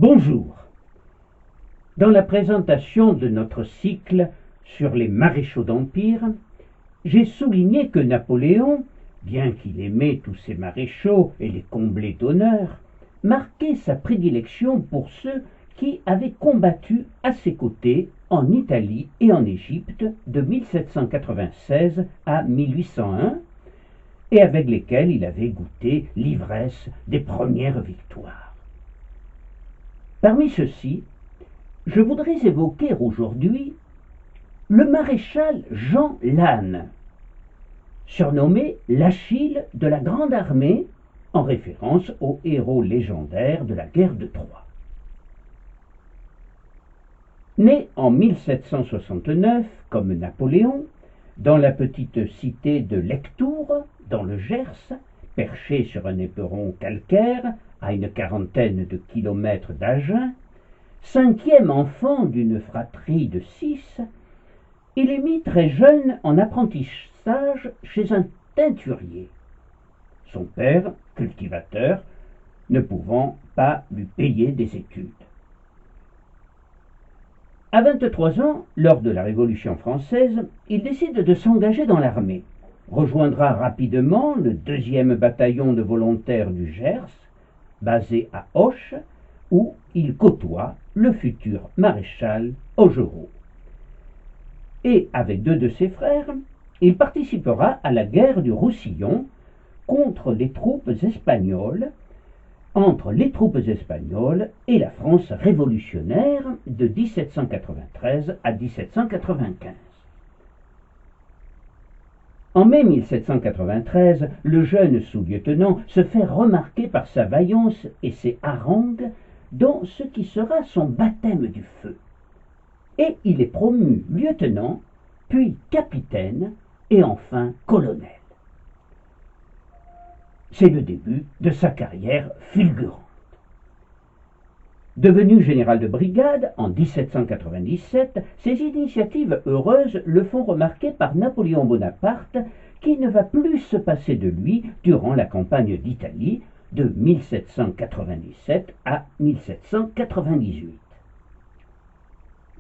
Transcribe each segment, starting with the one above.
Bonjour. Dans la présentation de notre cycle sur les maréchaux d'Empire, j'ai souligné que Napoléon, bien qu'il aimait tous ses maréchaux et les comblait d'honneur, marquait sa prédilection pour ceux qui avaient combattu à ses côtés en Italie et en Égypte de 1796 à 1801, et avec lesquels il avait goûté l'ivresse des premières victoires. Parmi ceux-ci, je voudrais évoquer aujourd'hui le maréchal Jean Lannes, surnommé l'Achille de la Grande Armée, en référence au héros légendaire de la guerre de Troie. Né en 1769, comme Napoléon, dans la petite cité de Lectoure, dans le Gers, perché sur un éperon calcaire, à une quarantaine de kilomètres d'Agen, cinquième enfant d'une fratrie de 6, il est mis très jeune en apprentissage chez un teinturier, son père, cultivateur, ne pouvant pas lui payer des études. À 23 ans, lors de la Révolution française, il décide de s'engager dans l'armée, rejoindra rapidement le 2e bataillon de volontaires du Gers, basé à Auch, où il côtoie le futur maréchal Augereau. Et avec 2 de ses frères, il participera à la guerre du Roussillon contre les troupes espagnoles, entre les troupes espagnoles et la France révolutionnaire de 1793 à 1795. En mai 1793, le jeune sous-lieutenant se fait remarquer par sa vaillance et ses harangues dans ce qui sera son baptême du feu. Et il est promu lieutenant, puis capitaine et enfin colonel. C'est le début de sa carrière fulgurante. Devenu général de brigade en 1797, ses initiatives heureuses le font remarquer par Napoléon Bonaparte, qui ne va plus se passer de lui durant la campagne d'Italie de 1797 à 1798.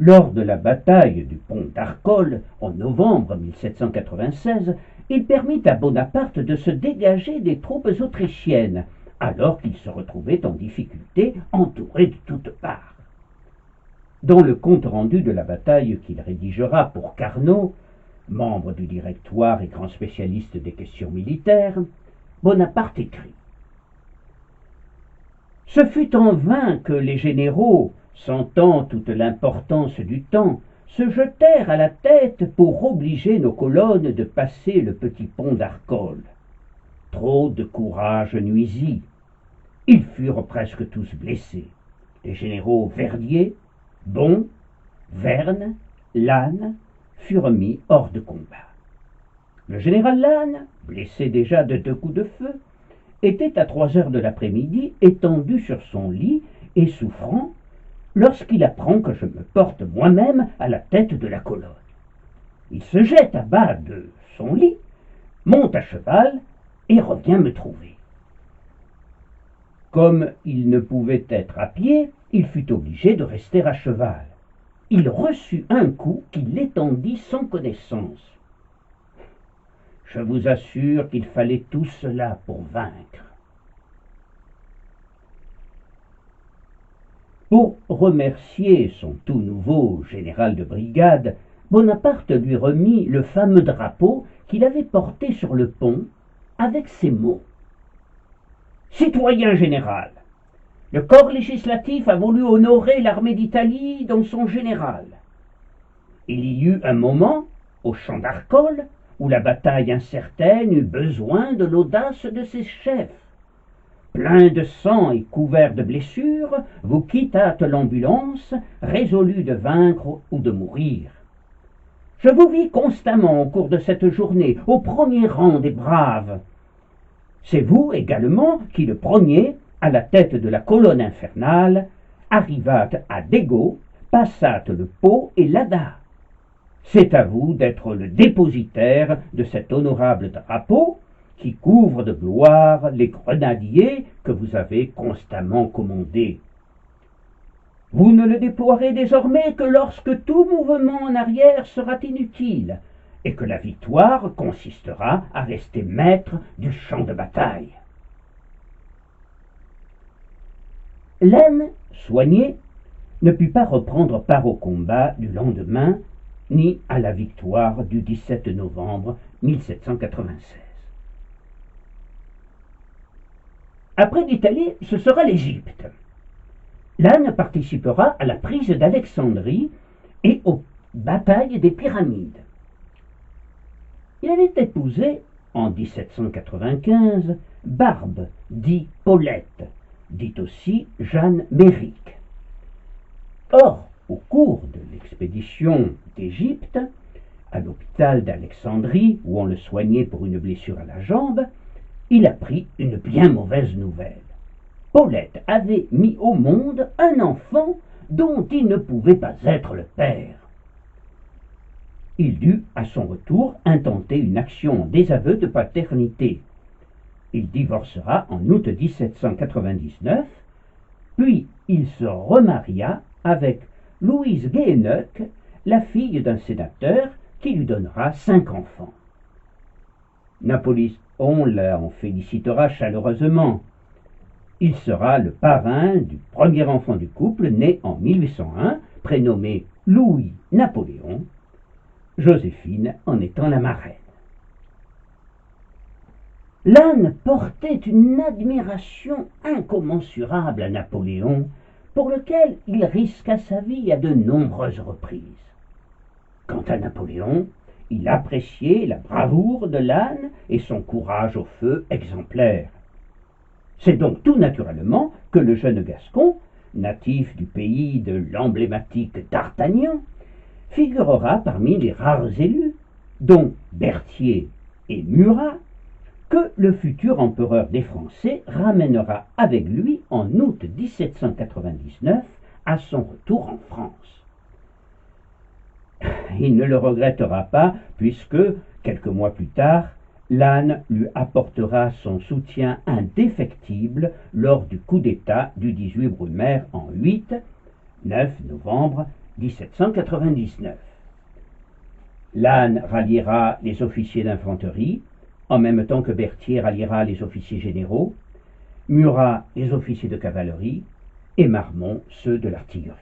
Lors de la bataille du pont d'Arcole en novembre 1796, il permit à Bonaparte de se dégager des troupes autrichiennes, alors qu'il se retrouvait en difficulté, entouré de toutes parts. Dans le compte-rendu de la bataille qu'il rédigera pour Carnot, membre du Directoire et grand spécialiste des questions militaires, Bonaparte écrit : « Ce fut en vain que les généraux, sentant toute l'importance du temps, se jetèrent à la tête pour obliger nos colonnes de passer le petit pont d'Arcole. Trop de courage nuisit. Ils furent presque tous blessés. Les généraux Verdier, Bon, Verne, Lannes furent mis hors de combat. Le général Lannes, blessé déjà de 2 coups de feu, était à 3 heures de l'après-midi étendu sur son lit et souffrant lorsqu'il apprend que je me porte moi-même à la tête de la colonne. Il se jette à bas de son lit, monte à cheval et revient me trouver. Comme il ne pouvait être à pied, il fut obligé de rester à cheval. Il reçut un coup qui l'étendit sans connaissance. Je vous assure qu'il fallait tout cela pour vaincre. Pour remercier son tout nouveau général de brigade, Bonaparte lui remit le fameux drapeau qu'il avait porté sur le pont avec ces mots : « Citoyen général, le corps législatif a voulu honorer l'armée d'Italie dans son général. Il y eut un moment, au champ d'Arcole, où la bataille incertaine eut besoin de l'audace de ses chefs. Plein de sang et couvert de blessures, vous quittâtes l'ambulance, résolus de vaincre ou de mourir. Je vous vis constamment au cours de cette journée, au premier rang des braves. C'est vous également qui, le premier, à la tête de la colonne infernale, arrivâtes à Dégo, passâtes le Pô et l'Adda. C'est à vous d'être le dépositaire de cet honorable drapeau qui couvre de gloire les grenadiers que vous avez constamment commandés. Vous ne le déploierez désormais que lorsque tout mouvement en arrière sera inutile, et que la victoire consistera à rester maître du champ de bataille. Lannes, soigné, ne put pas reprendre part au combat du lendemain, ni à la victoire du 17 novembre 1796. Après l'Italie, ce sera l'Égypte. Lannes participera à la prise d'Alexandrie et aux batailles des Pyramides. Il avait épousé, en 1795, Barbe, dit Paulette, dit aussi Jeanne Méric. Or, au cours de l'expédition d'Égypte, à l'hôpital d'Alexandrie, où on le soignait pour une blessure à la jambe, il apprit une bien mauvaise nouvelle. Paulette avait mis au monde un enfant dont il ne pouvait pas être le père. Il dut, à son retour, intenter une action en désaveu de paternité. Il divorcera en août 1799, puis il se remaria avec Louise Guéheneuc, la fille d'un sénateur, qui lui donnera 5 enfants. Napoléon l'en félicitera chaleureusement. Il sera le parrain du premier enfant du couple, né en 1801, prénommé Louis-Napoléon, Joséphine en étant la marraine. Lannes portait une admiration incommensurable à Napoléon, pour lequel il risqua sa vie à de nombreuses reprises. Quant à Napoléon, il appréciait la bravoure de Lannes et son courage au feu exemplaire. C'est donc tout naturellement que le jeune Gascon, natif du pays de l'emblématique D'Artagnan, figurera parmi les rares élus, dont Berthier et Murat, que le futur empereur des Français ramènera avec lui en août 1799 à son retour en France. Il ne le regrettera pas puisque, quelques mois plus tard, Lannes lui apportera son soutien indéfectible lors du coup d'État du 18 Brumaire en 9 novembre 1799. Lannes ralliera les officiers d'infanterie, en même temps que Berthier ralliera les officiers généraux, Murat les officiers de cavalerie et Marmont ceux de l'artillerie.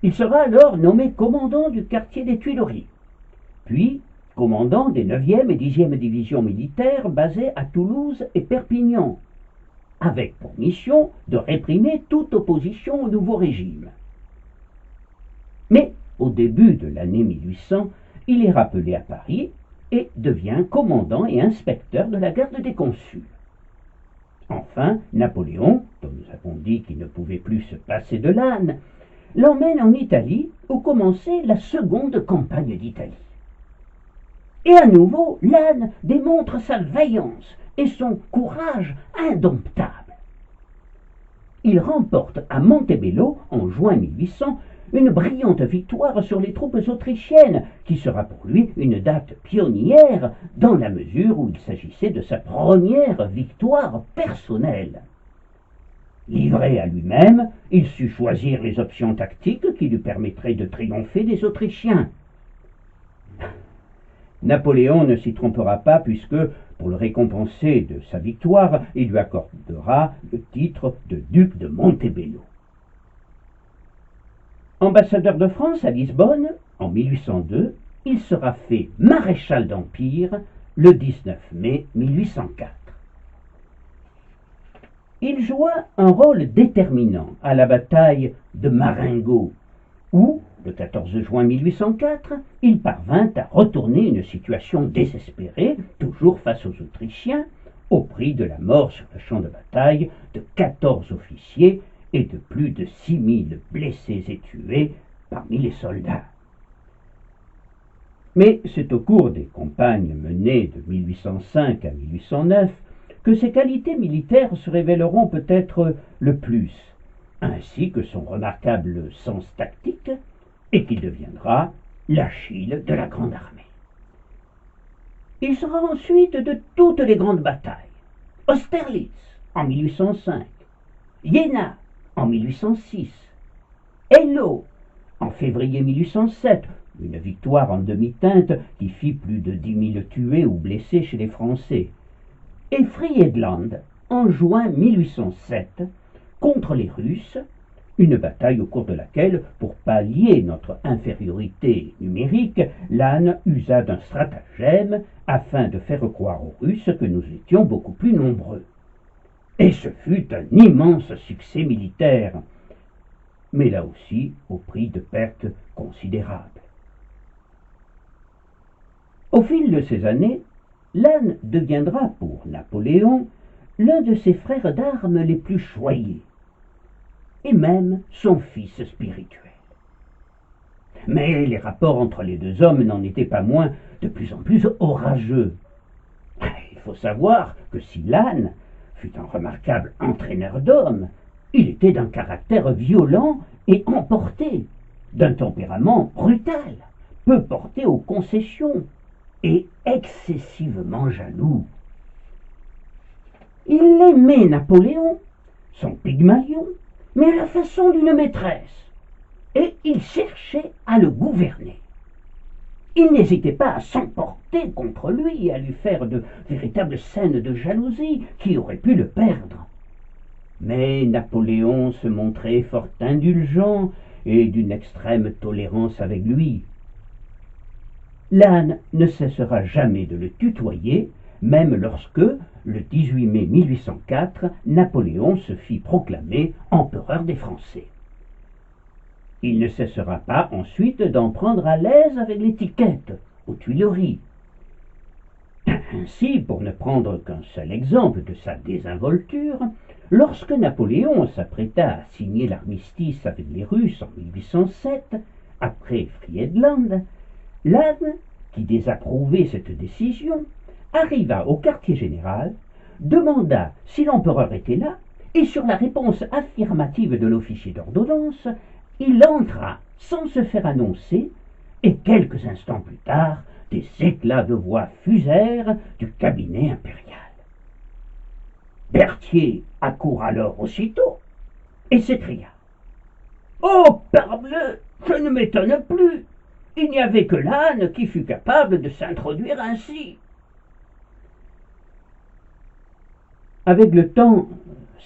Il sera alors nommé commandant du quartier des Tuileries, puis commandant des 9e et 10e divisions militaires basées à Toulouse et Perpignan, avec pour mission de réprimer toute opposition au nouveau régime. Mais au début de l'année 1800, il est rappelé à Paris et devient commandant et inspecteur de la garde des consuls. Enfin, Napoléon, dont nous avons dit qu'il ne pouvait plus se passer de Lannes, l'emmène en Italie où commençait la seconde campagne d'Italie. Et à nouveau, Lannes démontre sa vaillance et son courage indomptable. Il remporte à Montebello, en juin 1800, une brillante victoire sur les troupes autrichiennes, qui sera pour lui une date pionnière dans la mesure où il s'agissait de sa première victoire personnelle. Livré à lui-même, il sut choisir les options tactiques qui lui permettraient de triompher des Autrichiens. Napoléon ne s'y trompera pas puisque, pour le récompenser de sa victoire, il lui accordera le titre de duc de Montebello. Ambassadeur de France à Lisbonne, en 1802, il sera fait maréchal d'Empire le 19 mai 1804. Il joua un rôle déterminant à la bataille de Marengo, où, le 14 juin 1804, il parvint à retourner une situation désespérée, toujours face aux Autrichiens, au prix de la mort sur le champ de bataille de 14 officiers et de plus de 6000 blessés et tués parmi les soldats. Mais c'est au cours des campagnes menées de 1805 à 1809 que ses qualités militaires se révéleront peut-être le plus, ainsi que son remarquable sens tactique, et qu'il deviendra l'Achille de la Grande Armée. Il sera ensuite de toutes les grandes batailles: Austerlitz en 1805, Iéna en 1806, Eylau en février 1807, une victoire en demi-teinte qui fit plus de 10 000 tués ou blessés chez les Français, et Friedland en juin 1807 contre les Russes, une bataille au cours de laquelle, pour pallier notre infériorité numérique, Lannes usa d'un stratagème afin de faire croire aux Russes que nous étions beaucoup plus nombreux. Et ce fut un immense succès militaire, mais là aussi au prix de pertes considérables. Au fil de ces années, Lannes deviendra pour Napoléon l'un de ses frères d'armes les plus choyés, et même son fils spirituel. Mais les rapports entre les deux hommes n'en étaient pas moins de plus en plus orageux. Il faut savoir que si Lannes fut un remarquable entraîneur d'hommes, il était d'un caractère violent et emporté, d'un tempérament brutal, peu porté aux concessions et excessivement jaloux. Il aimait Napoléon, son Pygmalion, mais à la façon d'une maîtresse, et il cherchait à le gouverner. Il n'hésitait pas à s'emporter contre lui et à lui faire de véritables scènes de jalousie qui auraient pu le perdre. Mais Napoléon se montrait fort indulgent et d'une extrême tolérance avec lui. Lannes ne cessera jamais de le tutoyer, même lorsque, le 18 mai 1804, Napoléon se fit proclamer empereur des Français. Il ne cessera pas ensuite d'en prendre à l'aise avec l'étiquette, aux Tuileries. Ainsi, pour ne prendre qu'un seul exemple de sa désinvolture, lorsque Napoléon s'apprêta à signer l'armistice avec les Russes en 1807, après Friedland, Lannes, qui désapprouvait cette décision, arriva au quartier général, demanda si l'empereur était là, et sur la réponse affirmative de l'officier d'ordonnance, il entra sans se faire annoncer, et quelques instants plus tard, des éclats de voix fusèrent du cabinet impérial. Berthier accourt alors aussitôt et s'écria: « Oh, parbleu, je ne m'étonne plus! Il n'y avait que Lannes qui fût capable de s'introduire ainsi. » Avec le temps,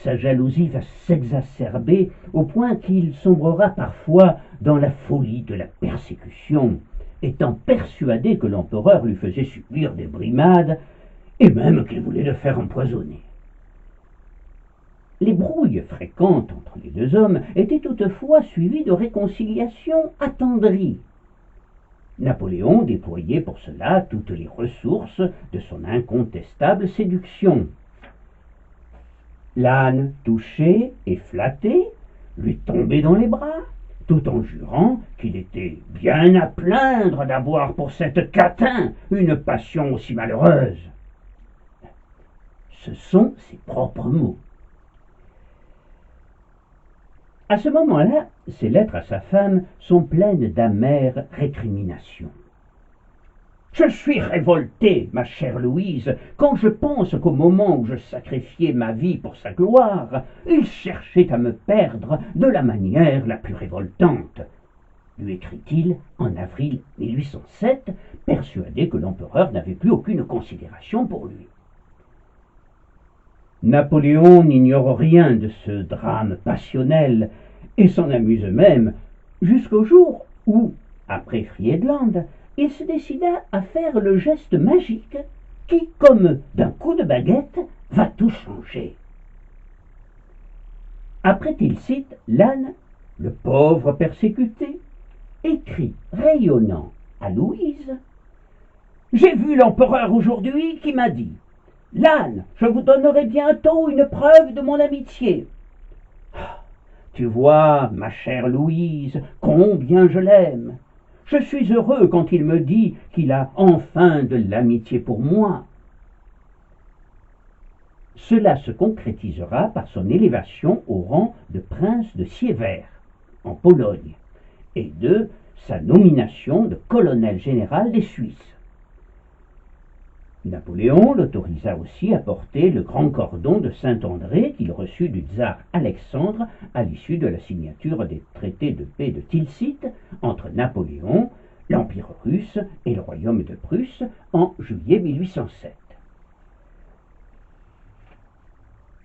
sa jalousie va s'exacerber au point qu'il sombrera parfois dans la folie de la persécution, étant persuadé que l'empereur lui faisait subir des brimades et même qu'il voulait le faire empoisonner. Les brouilles fréquentes entre les deux hommes étaient toutefois suivies de réconciliations attendries. Napoléon déployait pour cela toutes les ressources de son incontestable séduction. Lannes, touché et flatté, lui tombait dans les bras, tout en jurant qu'il était bien à plaindre d'avoir pour cette catin une passion aussi malheureuse. Ce sont ses propres mots. À ce moment-là, ses lettres à sa femme sont pleines d'amères récriminations. « Je suis révolté, ma chère Louise, quand je pense qu'au moment où je sacrifiais ma vie pour sa gloire, il cherchait à me perdre de la manière la plus révoltante. » lui écrit-il en avril 1807, persuadé que l'empereur n'avait plus aucune considération pour lui. Napoléon n'ignore rien de ce drame passionnel et s'en amuse même, jusqu'au jour où, après Friedland, il se décida à faire le geste magique qui, comme d'un coup de baguette, va tout changer. Après Tilsit, Lannes, le pauvre persécuté, écrit rayonnant à Louise: « J'ai vu l'empereur aujourd'hui qui m'a dit: « Lannes, je vous donnerai bientôt une preuve de mon amitié. » Tu vois, ma chère Louise, combien je l'aime. Je suis heureux quand il me dit qu'il a enfin de l'amitié pour moi. Cela se concrétisera par son élévation au rang de prince de Siewert, en Pologne, et de sa nomination de colonel général des Suisses. Napoléon l'autorisa aussi à porter le grand cordon de Saint-André qu'il reçut du tsar Alexandre à l'issue de la signature des traités de paix de Tilsit entre Napoléon, l'Empire russe et le Royaume de Prusse en juillet 1807.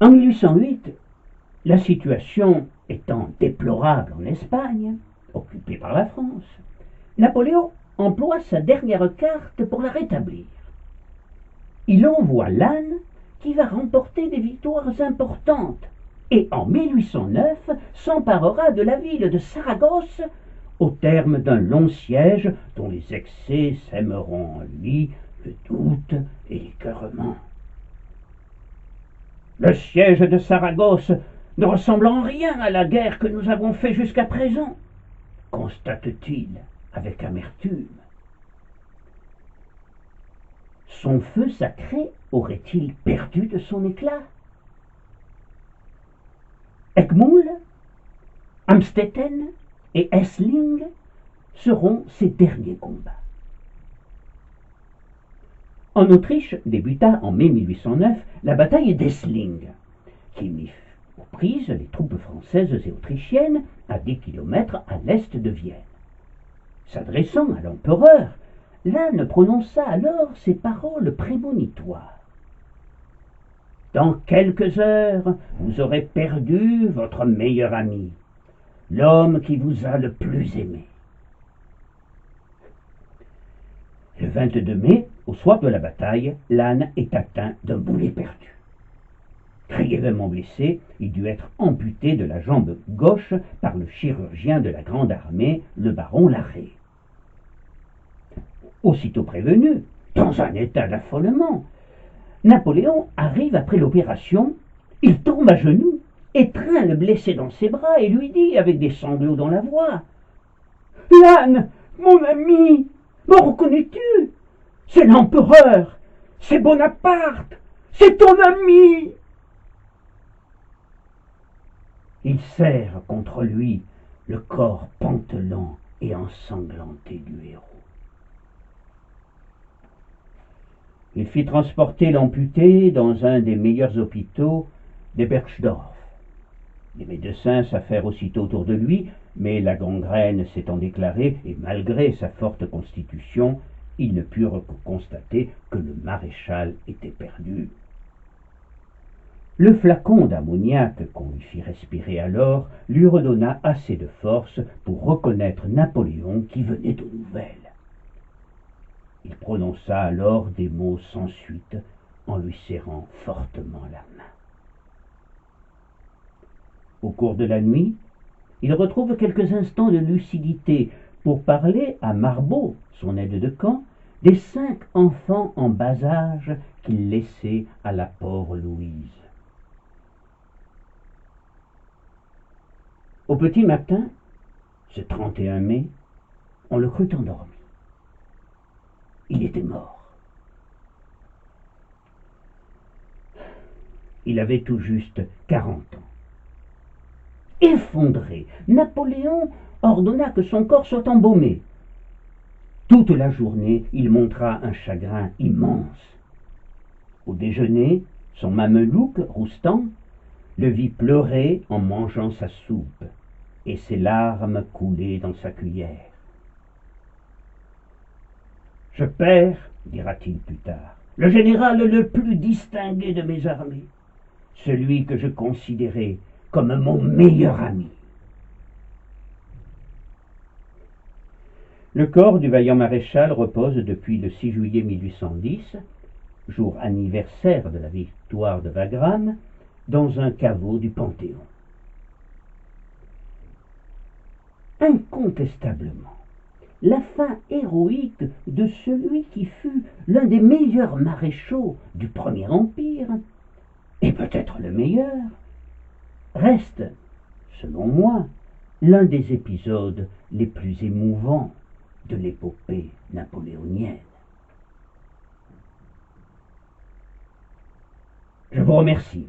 En 1808, la situation étant déplorable en Espagne, occupée par la France, Napoléon emploie sa dernière carte pour la rétablir. Il envoie Lannes qui va remporter des victoires importantes et en 1809 s'emparera de la ville de Saragosse au terme d'un long siège dont les excès sèmeront en lui le doute et l'écœurement. Le siège de Saragosse ne ressemble en rien à la guerre que nous avons faite jusqu'à présent, constate-t-il avec amertume. Son feu sacré aurait-il perdu de son éclat? Eckmühl, Amstetten et Essling seront ses derniers combats. En Autriche débuta en mai 1809 la bataille d'Essling, qui mit aux prises les troupes françaises et autrichiennes à 10 kilomètres à l'est de Vienne. S'adressant à l'empereur, Lannes prononça alors ces paroles prémonitoires. « Dans quelques heures, vous aurez perdu votre meilleur ami, l'homme qui vous a le plus aimé. » Le 22 mai, au soir de la bataille, Lannes est atteint d'un boulet perdu. Grièvement blessé, il dut être amputé de la jambe gauche par le chirurgien de la Grande Armée, le baron Larrey. Aussitôt prévenu, dans un état d'affolement, Napoléon arrive après l'opération, il tombe à genoux, étreint le blessé dans ses bras et lui dit avec des sanglots dans la voix: « Lannes, mon ami, me reconnais-tu? C'est l'empereur, c'est Bonaparte, c'est ton ami !» Il serre contre lui le corps pantelant et ensanglanté du héros. Il fit transporter l'amputé dans un des meilleurs hôpitaux des Bergedorf. Les médecins s'affairent aussitôt autour de lui, mais la gangrène s'étant déclarée, et malgré sa forte constitution, ils ne purent que constater que le maréchal était perdu. Le flacon d'ammoniac qu'on lui fit respirer alors lui redonna assez de force pour reconnaître Napoléon qui venait aux nouvelles. Il prononça alors des mots sans suite en lui serrant fortement la main. Au cours de la nuit, il retrouve quelques instants de lucidité pour parler à Marbeau, son aide de camp, des 5 enfants en bas âge qu'il laissait à la pauvre Louise. Au petit matin, ce 31 mai, on le crut endormi. Il était mort. Il avait tout juste 40 ans. Effondré, Napoléon ordonna que son corps soit embaumé. Toute la journée, il montra un chagrin immense. Au déjeuner, son mamelouk, Roustan, le vit pleurer en mangeant sa soupe, et ses larmes coulaient dans sa cuillère. « Je perds, dira-t-il plus tard, le général le plus distingué de mes armées, celui que je considérais comme mon meilleur ami. » Le corps du vaillant maréchal repose depuis le 6 juillet 1810, jour anniversaire de la victoire de Wagram, dans un caveau du Panthéon. Incontestablement, la fin héroïque de celui qui fut l'un des meilleurs maréchaux du Premier Empire, et peut-être le meilleur, reste, selon moi, l'un des épisodes les plus émouvants de l'épopée napoléonienne. Je vous remercie.